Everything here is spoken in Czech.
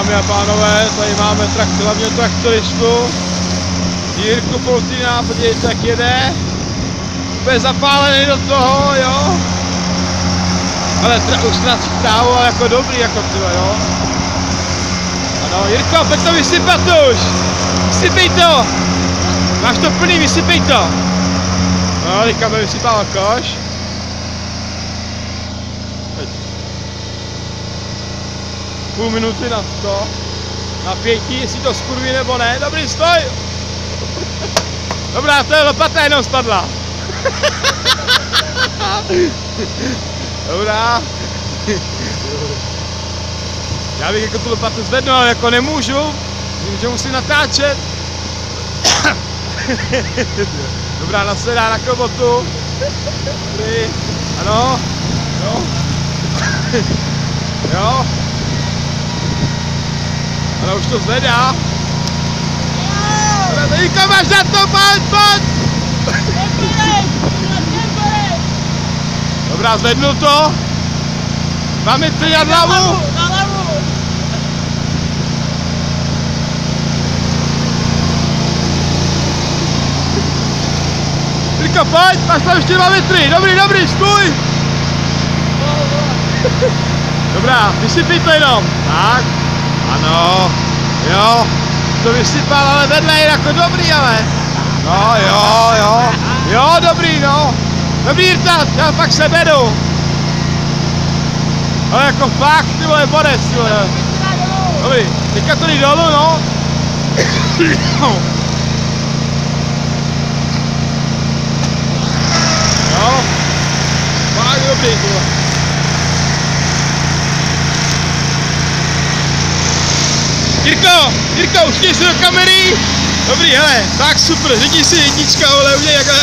Dámy a pánové, tady máme hlavního traktoristu Jirku Poltina, podívejte, jak jede. Úplně zapálený do toho, jo. Ale už ztrácí trávu, ale jako dobrý, jako tyhle, jo. Ano, Jirko, pojď to vysypat už. Vysypej to. Máš to plný, vysypej to. No, teďka by vysypal koš. Půl minuty na to. Napětí, jestli to skurví nebo ne. Dobrý, stoj. Dobrá, to je lopata jenom spadla. Dobrá. Já bych jako tu lopatu zvednu, ale jako nemůžu. Vím, že musím natáčet. Dobrá, nasedá na klobotu. Dobrý. Ano. Jo. Jo. Ale už to zvedá. Teďka máš na to, pojď! Dobrá, zvednu to. 2 metry nad hlavu. Jirko, pojď, máš tam ještě 2 metry. Dobrý, stůj. Dobrá, vysypej to jenom. Tak. Ano, jo, to vysypal, ale vedle je jako dobrý, ale. No, jo, dobrý, no. Dobrý, Jirta, já pak se bedu. Ale jako fakt, ty vole, bodec, ty vole. Dobrý, teďka to jde dolů, no. Jo, fakt dobrý, ty vole. Jirko, uštěj si do kamery. Dobrý, hele, tak super, řidi si jednička, vole, udělej jakhle.